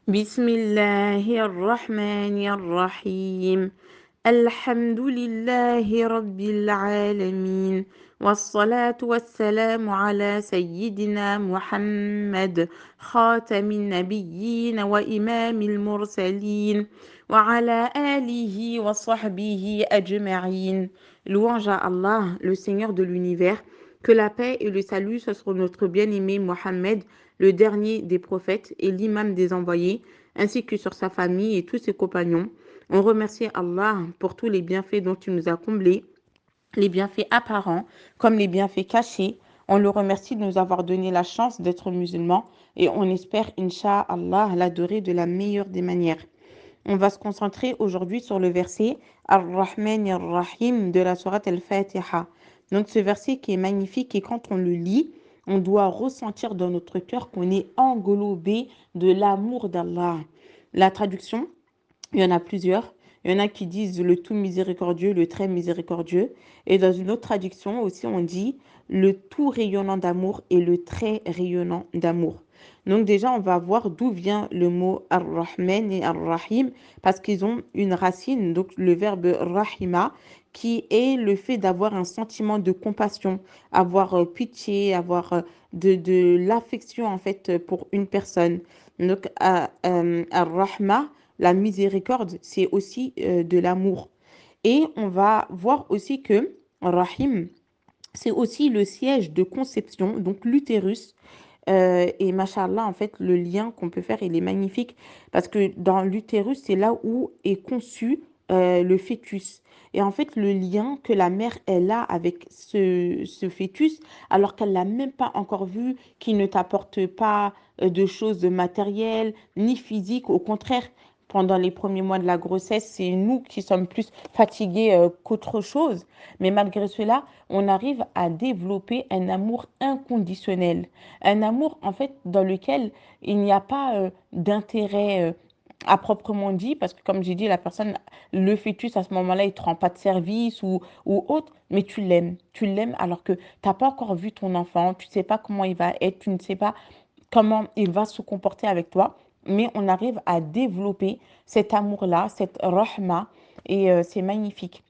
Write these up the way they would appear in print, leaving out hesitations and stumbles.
بسم الله الرحمن الرحيم الحمد لله رب العالمين والصلاة والسلام على سيدنا محمد خاتم النبيين وإمام المرسلين وعلى آله وصحبه أجمعين. Louange à Allah, le Seigneur de l'univers. Que la paix et le salut soient sur notre bien-aimé Mohammed, le dernier des prophètes et l'imam des envoyés, ainsi que sur sa famille et tous ses compagnons. On remercie Allah pour tous les bienfaits dont il nous a comblés, les bienfaits apparents comme les bienfaits cachés. On le remercie de nous avoir donné la chance d'être musulmans et on espère, Inch'Allah, l'adorer de la meilleure des manières. On va se concentrer aujourd'hui sur le verset Ar-Rahman Ar-Rahim de la sourate Al-Fatiha. Donc ce verset qui est magnifique et quand on le lit, on doit ressentir dans notre cœur qu'on est englobé de l'amour d'Allah. La traduction, il y en a plusieurs. Il y en a qui disent le tout miséricordieux, le très miséricordieux. Et dans une autre traduction aussi, on dit le tout rayonnant d'amour et le très rayonnant d'amour. Donc déjà, on va voir d'où vient le mot Ar-Rahman et Ar-Rahim parce qu'ils ont une racine, donc le verbe Rahima, qui est le fait d'avoir un sentiment de compassion, avoir pitié, avoir de l'affection en fait pour une personne. Donc Ar-Rahma, la miséricorde, c'est aussi de l'amour. Et on va voir aussi que Rahim, c'est aussi le siège de conception, donc l'utérus. Et machallah, en fait, le lien qu'on peut faire, il est magnifique parce que dans l'utérus, c'est là où est conçu le fœtus. Et en fait, le lien que la mère, elle a avec ce fœtus, alors qu'elle l'a même pas encore vu, qui ne t'apporte pas de choses matérielles ni physiques, au contraire. Pendant les premiers mois de la grossesse, c'est nous qui sommes plus fatigués qu'autre chose. Mais malgré cela, on arrive à développer un amour inconditionnel. Un amour, en fait, dans lequel il n'y a pas d'intérêt à proprement dit, parce que comme j'ai dit, la personne, le fœtus, à ce moment-là, il ne te rend pas de service ou autre, mais tu l'aimes. Tu l'aimes alors que tu n'as pas encore vu ton enfant, tu ne sais pas comment il va être, tu ne sais pas comment il va se comporter avec toi, mais on arrive à développer cet amour-là, cette rahma, et c'est magnifique.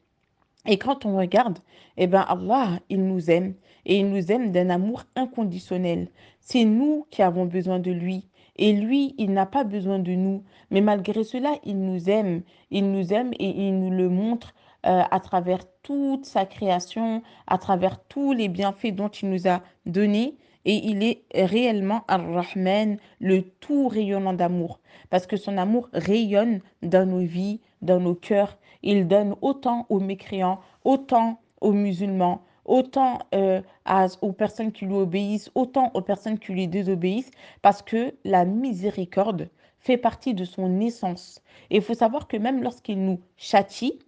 Et quand on regarde, eh ben Allah, il nous aime et il nous aime d'un amour inconditionnel. C'est nous qui avons besoin de lui et lui, il n'a pas besoin de nous. Mais malgré cela, il nous aime et il nous le montre à travers toute sa création, à travers tous les bienfaits dont il nous a donnés. Et il est réellement Ar-Rahman, le tout rayonnant d'amour. Parce que son amour rayonne dans nos vies, dans nos cœurs. Il donne autant aux mécréants, autant aux musulmans, autant aux personnes qui lui obéissent, autant aux personnes qui lui désobéissent, parce que la miséricorde fait partie de son essence. Et il faut savoir que même lorsqu'il nous châtie,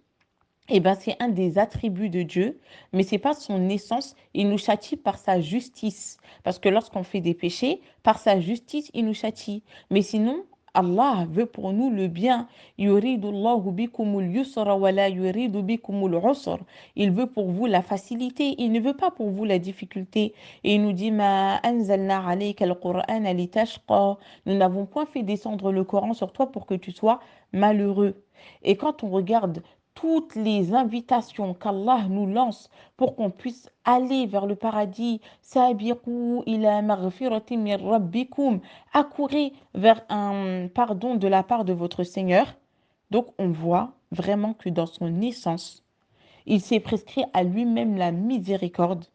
eh ben, c'est un des attributs de Dieu, mais c'est pas son essence. Il nous châtie par sa justice. Parce que lorsqu'on fait des péchés, par sa justice, il nous châtie. Mais sinon, Allah veut pour nous le bien. Yuridullahu bikumul yusra wa la yuridu bikumul usra. Il veut pour vous la facilité. Il ne veut pas pour vous la difficulté. Et il nous dit, Ma anzalna alayka al-Qur'ana litashqa. Nous n'avons point fait descendre le Coran sur toi pour que tu sois malheureux. Et quand on regarde toutes les invitations qu'Allah nous lance pour qu'on puisse aller vers le paradis, sabiqu ila maghfiratin min rabbikum, accourez vers un pardon de la part de votre Seigneur. Donc on voit vraiment que dans son essence, il s'est prescrit à lui-même la miséricorde.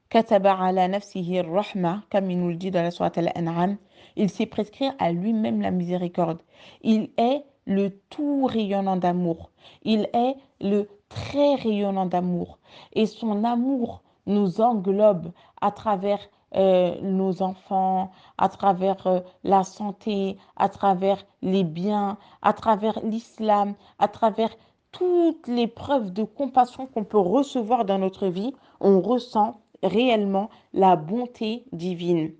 Kataba ala nafsihi rahma, comme il nous le dit dans la sourate Al-An'am, il s'est prescrit à lui-même la miséricorde. Il est le tout rayonnant d'amour. Il est le très rayonnant d'amour. Et son amour nous englobe à travers nos enfants, à travers la santé, à travers les biens, à travers l'islam, à travers toutes les preuves de compassion qu'on peut recevoir dans notre vie. On ressent réellement la bonté divine.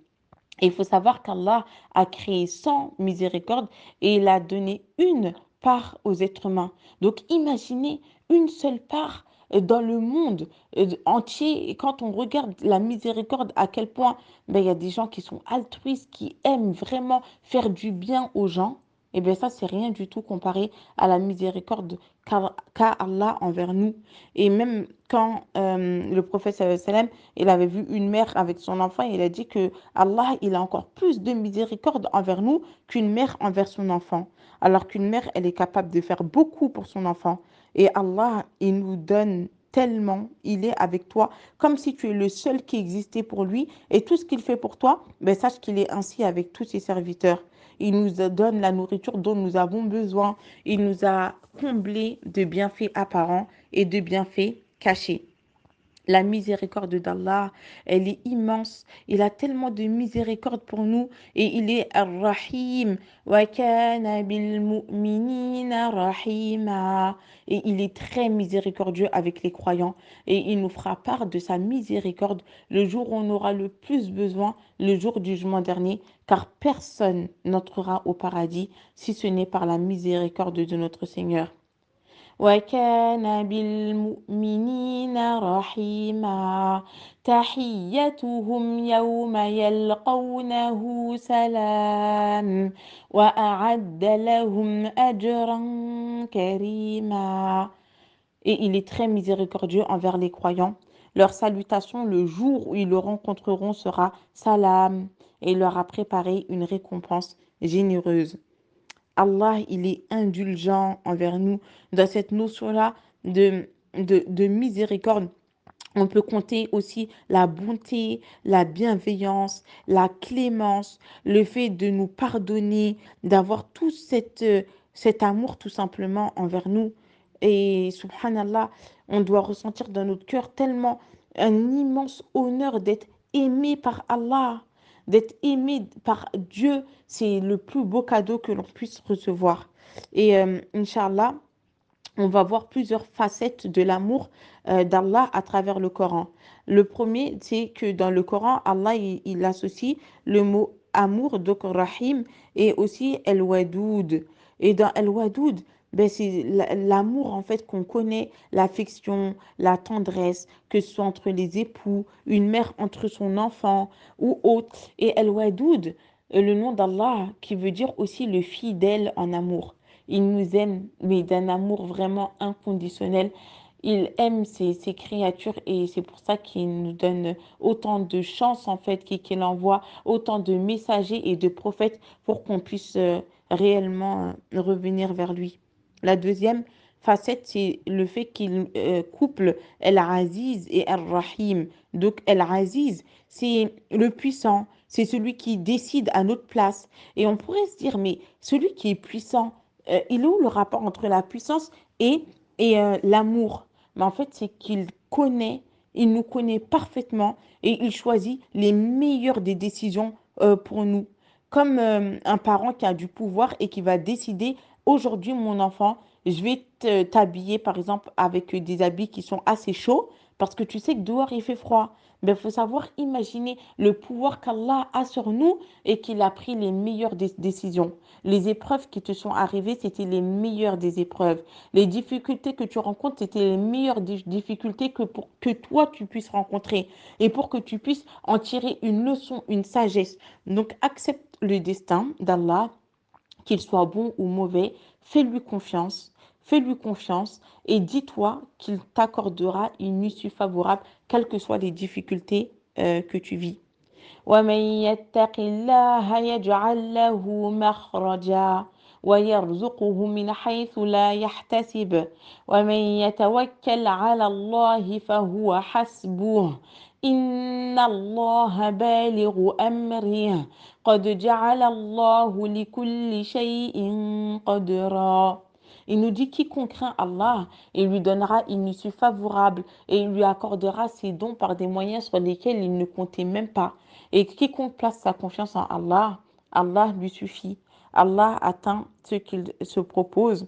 Et il faut savoir qu'Allah a créé 100 miséricordes et il a donné une part aux êtres humains. Donc imaginez une seule part dans le monde entier. Et quand on regarde la miséricorde, à quel point ben, il y a des gens qui sont altruistes, qui aiment vraiment faire du bien aux gens, et bien ça, c'est rien du tout comparé à la miséricorde qu'a Allah envers nous. Et même quand le prophète sallallahu alayhi wa sallam, il avait vu une mère avec son enfant, il a dit que Allah, il a encore plus de miséricorde envers nous qu'une mère envers son enfant. Alors qu'une mère, elle est capable de faire beaucoup pour son enfant. Et Allah, il nous donne tellement, il est avec toi, comme si tu es le seul qui existait pour lui. Et tout ce qu'il fait pour toi, ben, sache qu'il est ainsi avec tous ses serviteurs. Il nous donne la nourriture dont nous avons besoin. Il nous a comblés de bienfaits apparents et de bienfaits cachés. La miséricorde d'Allah, elle est immense. Il a tellement de miséricorde pour nous et il est Ar-Rahim. Wa kana bil mu'minina rahima. Et il est très miséricordieux avec les croyants et il nous fera part de sa miséricorde le jour où on aura le plus besoin, le jour du jugement dernier, car personne n'entrera au paradis si ce n'est par la miséricorde de notre Seigneur. وكان بالمؤمنين رحيما تحيتهم يوم يلقونه سلام وأعد لهم أجرا كريما. Et il est très miséricordieux envers les croyants. Leur salutation le jour où ils le rencontreront sera salam et il leur a préparé une récompense généreuse. Allah, il est indulgent envers nous dans cette notion-là de miséricorde. On peut compter aussi la bonté, la bienveillance, la clémence, le fait de nous pardonner, d'avoir tout cet amour tout simplement envers nous. Et subhanallah, on doit ressentir dans notre cœur tellement un immense honneur d'être aimé par Allah, d'être aimé par Dieu. C'est le plus beau cadeau que l'on puisse recevoir. Et Inch'Allah, on va voir plusieurs facettes de l'amour d'Allah à travers le Coran. Le premier, c'est que dans le Coran, Allah il associe le mot amour, donc Rahim, et aussi El-Wadoud. Et dans El-Wadoud, ben, c'est l'amour en fait qu'on connaît, l'affection, la tendresse, que ce soit entre les époux, une mère entre son enfant ou autre. Et El-Wadoud, le nom d'Allah qui veut dire aussi le fidèle en amour. Il nous aime, mais d'un amour vraiment inconditionnel. Il aime ses créatures et c'est pour ça qu'il nous donne autant de chances en fait qu'il envoie autant de messagers et de prophètes pour qu'on puisse réellement revenir vers lui. La deuxième facette, c'est le fait qu'il couple El-Aziz et El-Rahim. Donc El-Aziz, c'est le puissant, c'est celui qui décide à notre place. Et on pourrait se dire, mais celui qui est puissant, il est où le rapport entre la puissance et, et l'amour? Mais en fait, c'est qu'il connaît, il nous connaît parfaitement et il choisit les meilleures des décisions pour nous. Comme un parent qui a du pouvoir et qui va décider, aujourd'hui, mon enfant, je vais t'habiller, par exemple, avec des habits qui sont assez chauds, parce que tu sais que dehors, il fait froid. Mais il faut savoir imaginer le pouvoir qu'Allah a sur nous et qu'il a pris les meilleures décisions. Les épreuves qui te sont arrivées, c'était les meilleures des épreuves. Les difficultés que tu rencontres, c'était les meilleures difficultés que pour que toi tu puisses rencontrer et pour que tu puisses en tirer une leçon, une sagesse. Donc accepte le destin d'Allah, qu'il soit bon ou mauvais, fais-lui confiance. Fais-lui confiance et dis-toi qu'il t'accordera une issue favorable, quelles que soient les difficultés que tu vis. ومن يتق الله يجعل له مخرجا ويرزقه من حيث لا يحتسب ومن يتوكل على الله فهو حسبه إن الله بالغ أمره قد جعل الله لكل شيء قدرا. Il nous dit quiconque craint Allah, il lui donnera une issue favorable et il lui accordera ses dons par des moyens sur lesquels il ne comptait même pas. Et quiconque place sa confiance en Allah, Allah lui suffit. Allah atteint ce qu'il se propose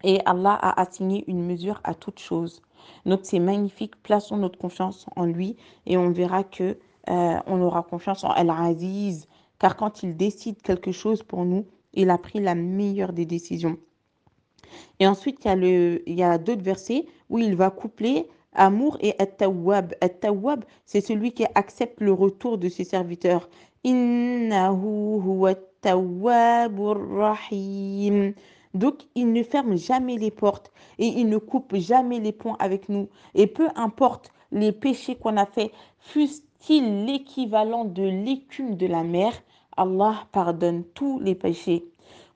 et Allah a assigné une mesure à toute chose. Donc c'est magnifique, plaçons notre confiance en lui et on verra que on aura confiance en Al-Aziz, car quand il décide quelque chose pour nous, il a pris la meilleure des décisions. Et ensuite, il y a d'autres versets où il va coupler amour et at-tawwab. At-tawwab, c'est celui qui accepte le retour de ses serviteurs. Innahu huwa at-tawwabur rahim. Donc, il ne ferme jamais les portes et il ne coupe jamais les ponts avec nous. Et peu importe les péchés qu'on a faits, fussent-ils l'équivalent de l'écume de la mer, Allah pardonne tous les péchés.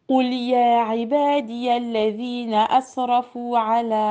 قل يا عبادي الذين أسرفوا على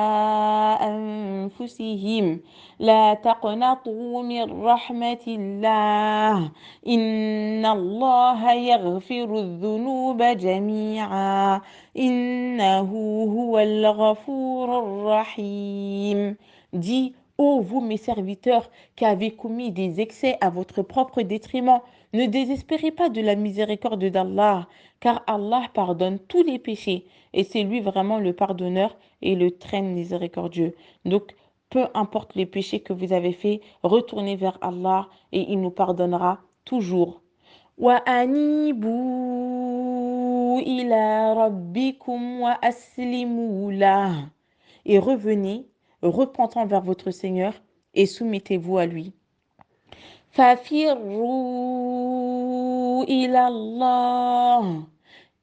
أنفسهم لا تقنطوا من رحمة الله إن الله يغفر الذنوب جميعا إنه هو الغفور الرحيم. Dis, ô vous mes serviteurs, qui avez commis des excès à votre propre détriment, ne désespérez pas de la miséricorde d'Allah, car Allah pardonne tous les péchés et c'est lui vraiment le pardonneur et le très miséricordieux. Donc, peu importe les péchés que vous avez faits, retournez vers Allah et il nous pardonnera toujours. وَأَنِيبُوا إِلَى رَبِّكُمْ وَأَسْلِمُوا لَهُ. Et revenez, repentant vers votre Seigneur et soumettez-vous à lui. فَفِرُّوا إِلَى اللَّهِ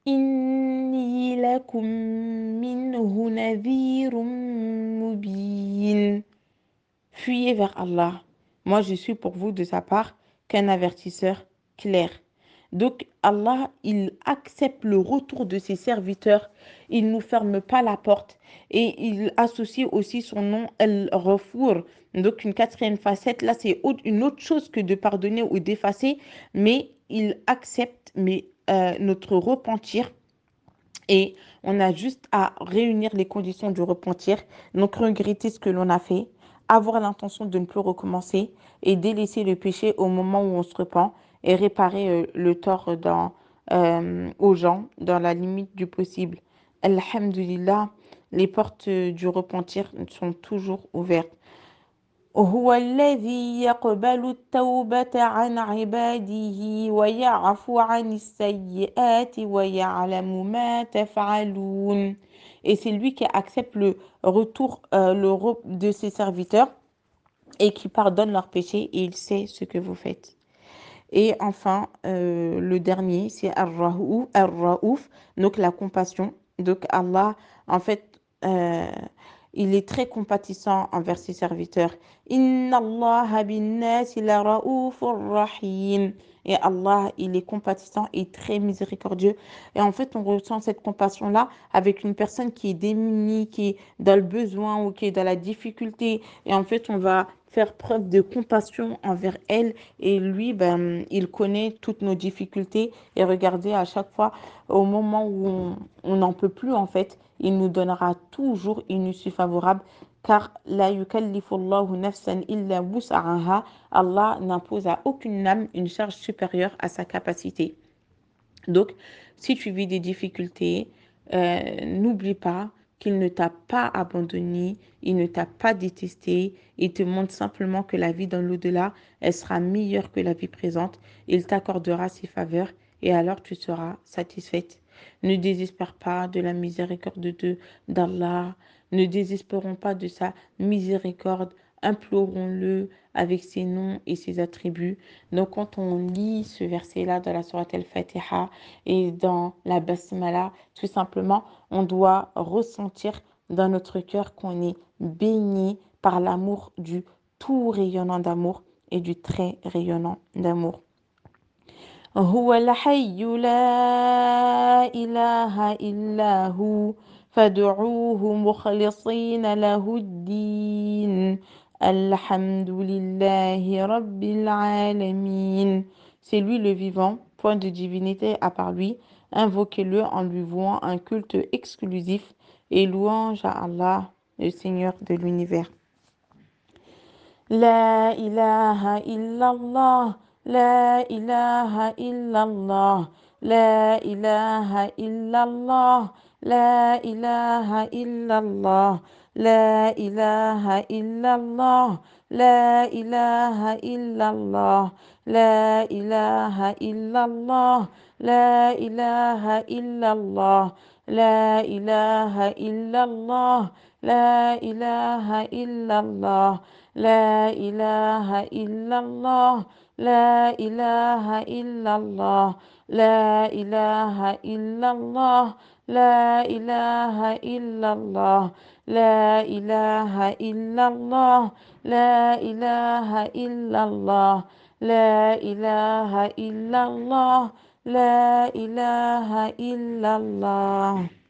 إِنِّي لَكُمْ مِنْهُ نَذِيرٌ مُبِينٌ. Fuyez vers Allah. Moi, je suis pour vous de sa part qu'un avertisseur clair. Donc, Allah, il accepte le retour de ses serviteurs. Il ne nous ferme pas la porte. Et il associe aussi son nom Al-Ghafour. Donc, une quatrième facette, là, c'est une autre chose que de pardonner ou d'effacer. Mais il accepte notre repentir. Et on a juste à réunir les conditions du repentir, donc regretter ce que l'on a fait, avoir l'intention de ne plus recommencer et délaisser le péché au moment où on se repent et réparer le tort aux gens dans la limite du possible. Alhamdulillah, les portes du repentir sont toujours ouvertes. هو الذي يقبل التوبة عن عباده ويعفو عن السيئات ويعلم ما تفعلون. Et c'est lui qui accepte le retour de ses serviteurs et qui pardonne leurs péchés et il sait ce que vous faites. Et enfin, le dernier, c'est Ar-Raouf, donc la compassion. Donc Allah, en fait, il est très compatissant envers ses serviteurs. Inna Allah bin nasi la raoufur rahim. Et Allah, il est compatissant et très miséricordieux. Et en fait, on ressent cette compassion-là avec une personne qui est démunie, qui est dans le besoin ou qui est dans la difficulté. Et en fait, on va faire preuve de compassion envers elle. Et lui, ben, il connaît toutes nos difficultés. Et regardez, à chaque fois, au moment où on n'en peut plus, en fait, il nous donnera toujours une issue favorable. Car la yukallifullahu nafsan illa wus'aha. Allah n'impose à aucune âme une charge supérieure à sa capacité. Donc, si tu vis des difficultés, n'oublie pas qu'il ne t'a pas abandonné, il ne t'a pas détesté, il te montre simplement que la vie dans l'au-delà, elle sera meilleure que la vie présente, il t'accordera ses faveurs et alors tu seras satisfaite. Ne désespère pas de la miséricorde d'Allah, ne désespérons pas de sa miséricorde, implorons-le avec ses noms et ses attributs. Donc quand on lit ce verset-là dans la sourate Al-Fatiha et dans la Basmala, tout simplement, on doit ressentir dans notre cœur qu'on est baigné par l'amour du tout rayonnant d'amour et du très rayonnant d'amour. هو الحي لا إله إلا هو فادعوه مخلصين له الدين الحمد لله رب العالمين. C'est lui le vivant, point de divinité à part lui. Invoquez-le en lui vouant un culte exclusif et louange à Allah, le Seigneur de l'univers. لا إله إلا الله لا إله إلا الله لا إله إلا الله لا إله إلا الله لا إله إلا الله لا إله إلا الله لا إله إلا الله لا إله إلا الله لا إله إلا الله لا إله إلا الله لا إله إلا الله لا إله إلا الله لا إله إلا الله لا إله إلا الله لا إله إلا الله لا إله إلا الله لا إله إلا الله لا إله إلا الله.